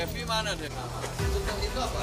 Devi mana deh? Untuk itu apa?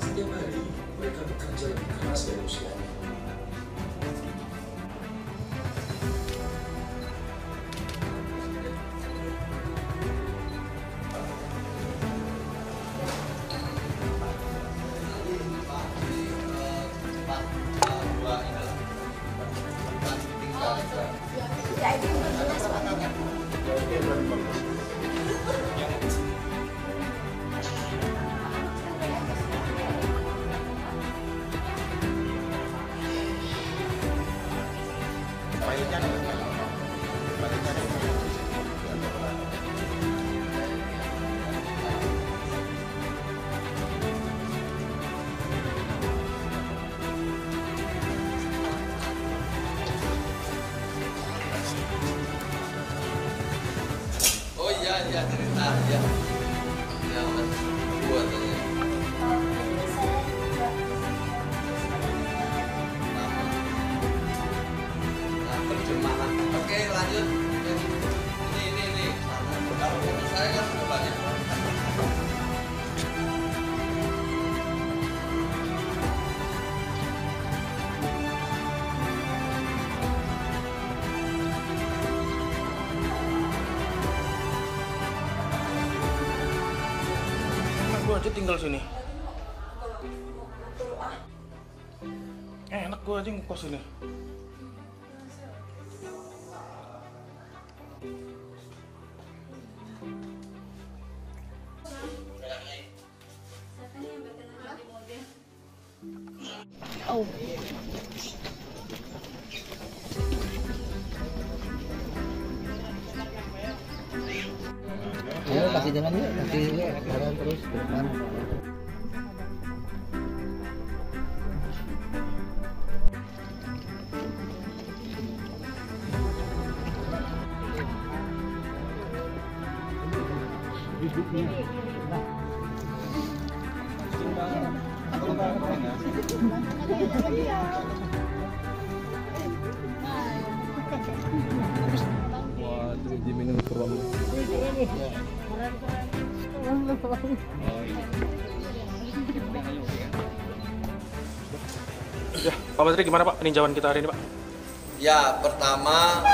Setiap hari mereka bekerja lebih keras dari usianya. Oh iya cerita ya. Ya mas buat aja. Nah, terjemahan. Oke lanjut. Ini. Kalau menurut saya kan sudah banyak. Gue aja tinggal sini. Enak gue aja ngekos sini. Oh. Ayo kasih jalan yuk, kasih jalan terus ke depan. Waduh, diminum keruang. Ya, Pak Menteri gimana Pak peninjauan kita hari ini Pak? Ya pertama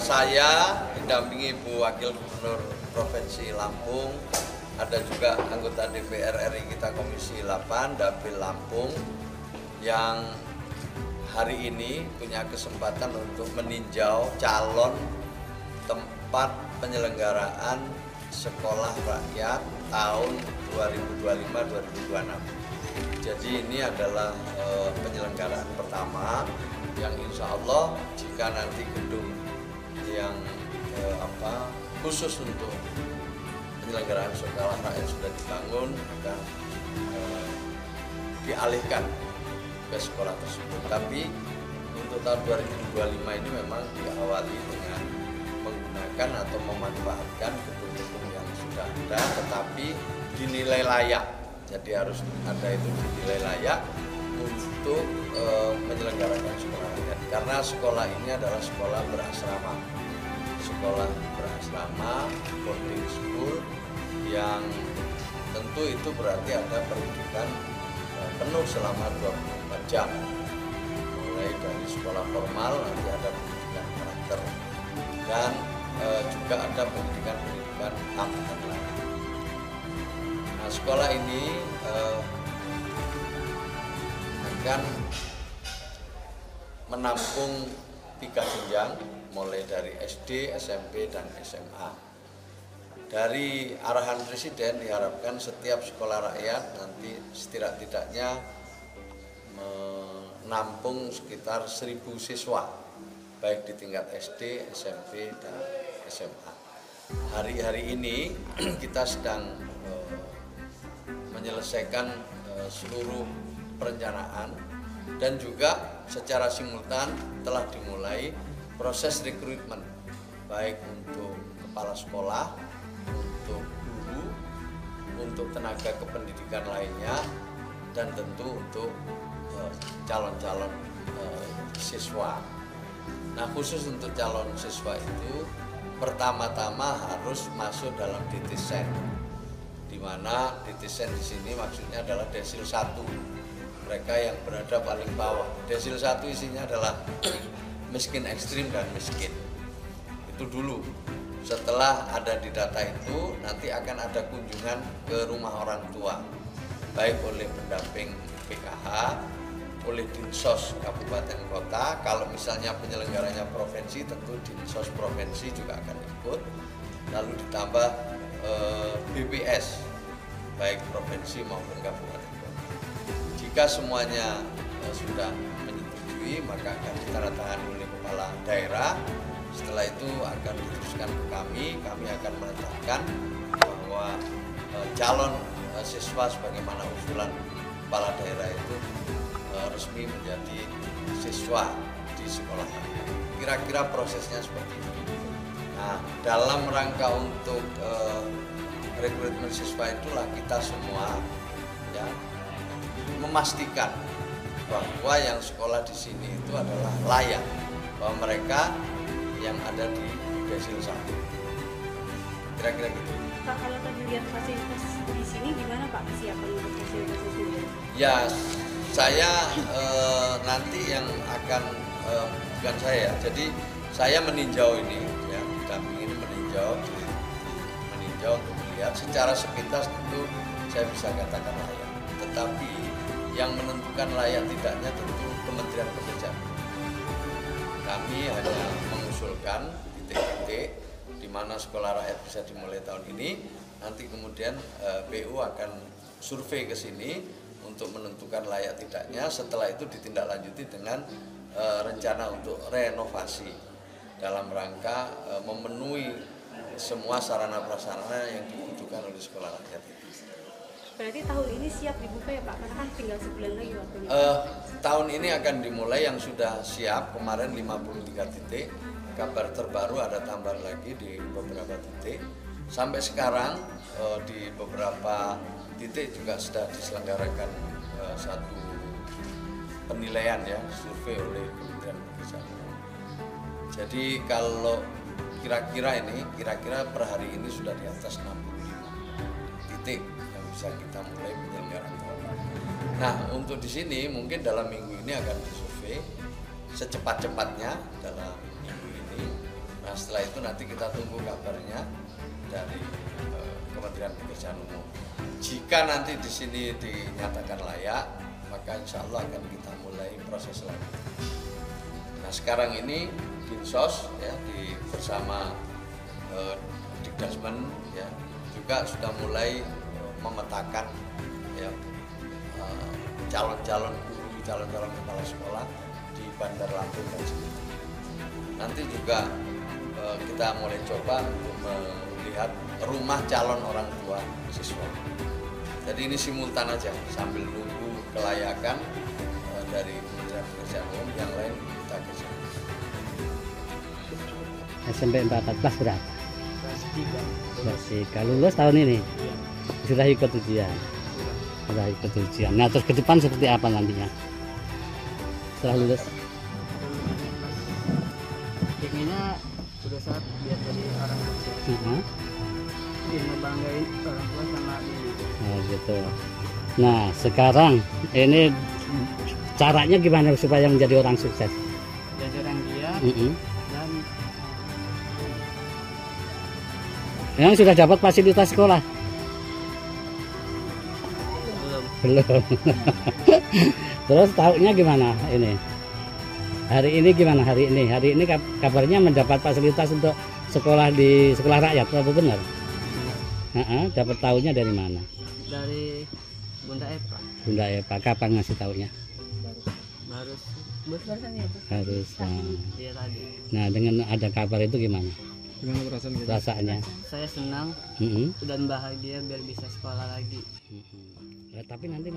saya didampingi Bu Wakil Gubernur Provinsi Lampung, ada juga anggota DPR RI kita Komisi 8 Dapil Lampung yang hari ini punya kesempatan untuk meninjau calon tempat penyelenggaraan sekolah rakyat tahun 2025-2026. Jadi ini adalah penyelenggaraan pertama yang insya Allah jika nanti gedung yang khusus untuk penyelenggaraan sekolah rakyat sudah dibangun akan dialihkan ke sekolah tersebut. Tapi untuk tahun 2025 ini memang diawali dengan menggunakan atau memanfaatkan gedung-gedung yang sudah ada tetapi dinilai layak. Jadi harus ada itu dinilai layak untuk menyelenggarakan sekolah rakyat. Karena sekolah ini adalah sekolah berasrama. Sekolah berasrama, boarding school yang tentu itu berarti ada pendidikan penuh selama 24 jam. Mulai dari sekolah formal nanti ada pendidikan karakter dan juga ada pendidikan tambahan lain. Nah, sekolah ini akan menampung 3 jenjang mulai dari SD, SMP, dan SMA. Dari arahan Presiden diharapkan setiap sekolah rakyat nanti setidak-tidaknya menampung sekitar 1.000 siswa, baik di tingkat SD, SMP, dan SMA. Hari-hari ini kita sedang menyelesaikan seluruh perencanaan dan juga secara simultan telah dimulai proses rekrutmen baik untuk kepala sekolah, untuk guru, untuk tenaga kependidikan lainnya dan tentu untuk calon-calon siswa. Nah, khusus untuk calon siswa itu pertama-tama harus masuk dalam DTSEN, di mana DTSEN di sini maksudnya adalah desil 1, mereka yang berada paling bawah. Desil 1 isinya adalah miskin ekstrim dan miskin. Itu dulu. Setelah ada di data itu, nanti akan ada kunjungan ke rumah orang tua, baik oleh pendamping PKH, oleh Dinsos Kabupaten Kota. Kalau misalnya penyelenggaranya provinsi, tentu Dinsos Provinsi juga akan ikut. Lalu ditambah BPS, baik provinsi maupun kabupaten kota. Jika semuanya sudah menyetujui, maka akan ditandatangani oleh kepala daerah. Setelah itu akan diteruskan ke kami akan menetapkan bahwa calon siswa sebagaimana usulan kepala daerah itu resmi menjadi siswa di sekolah. Kira-kira prosesnya seperti itu. Nah, dalam rangka untuk rekrutmen siswa itulah kita semua ya memastikan bahwa yang sekolah di sini itu adalah layak, bahwa mereka yang ada di desil 1. Kira-kira gitu. Pak, kalau tadi lihat fasilitas di sini gimana Pak kesiapan untuk fasilitas itu? Ya, saya nanti yang akan bukan saya, jadi saya meninjau ini ya, didampingi ini meninjau untuk melihat secara sepintas tentu saya bisa katakan layak. Tetapi yang menentukan layak tidaknya tentu Kementerian Pekerjaan. Kami hanya mengusulkan titik-titik di mana sekolah rakyat bisa dimulai tahun ini. Nanti kemudian PU akan survei ke sini untuk menentukan layak tidaknya. Setelah itu ditindaklanjuti dengan rencana untuk renovasi dalam rangka memenuhi semua sarana prasarana yang dibutuhkan oleh sekolah rakyat itu. Berarti tahun ini siap dibuka ya Pak? Karena kan tinggal sebulan lagi waktunya. Tahun ini akan dimulai yang sudah siap kemarin 53 titik. Kabar terbaru ada tambahan lagi di beberapa titik. Sampai sekarang di beberapa titik juga sudah diselenggarakan satu penilaian ya, survei oleh Kementerian Pekerjaan. Jadi kalau kira-kira per hari ini sudah di atas 65 titik yang bisa kita mulai penyelenggaraan tahun ini. Nah, untuk di sini mungkin dalam minggu ini akan disurvei secepat-cepatnya dalam minggu ini. Nah, setelah itu nanti kita tunggu kabarnya dari Kementerian Pekerjaan Umum. Jika nanti di sini dinyatakan layak, maka insya Allah akan kita mulai proses lagi. Nah, sekarang ini Dinsos ya bersama Dikdasmen ya juga sudah mulai memetakan ya calon-calon guru, calon-calon kepala sekolah di Bandar Lampung dan sekitar. Nanti juga kita mulai coba untuk melihat rumah calon orang tua siswa. Jadi ini simultan aja sambil nunggu kelayakan dari Kementerian Pekerjaan Umum, yang lain kita kerjakan. SMP 14 berapa? Kelas 3. Lulus tahun ini? Sudah ikut ujian? Sudah ikut ujian. Nah, terus ke depan seperti apa nantinya? Setelah lulus? Inginnya sudah saat biar jadi orang sukses. Ngebanggain orang tua sama ini. Oh gitu. Nah, sekarang ini caranya gimana supaya menjadi orang sukses? Jadi orang giat dan yang sudah dapat fasilitas sekolah? Belum. Terus tahunya gimana ini? Hari ini gimana hari ini? Hari ini kabarnya mendapat fasilitas untuk sekolah di sekolah rakyat, apa benar? Dapat tahunya dari mana? dari Bunda Epa. Bunda Epa, kapan ngasih tahunya? Baru barusan ya Pak. Harus. Iya tadi. Nah, dengan ada kabar itu gimana? Gimana perasaan kita? Perasaannya? Saya senang dan bahagia biar bisa sekolah lagi. Ya, tapi nanti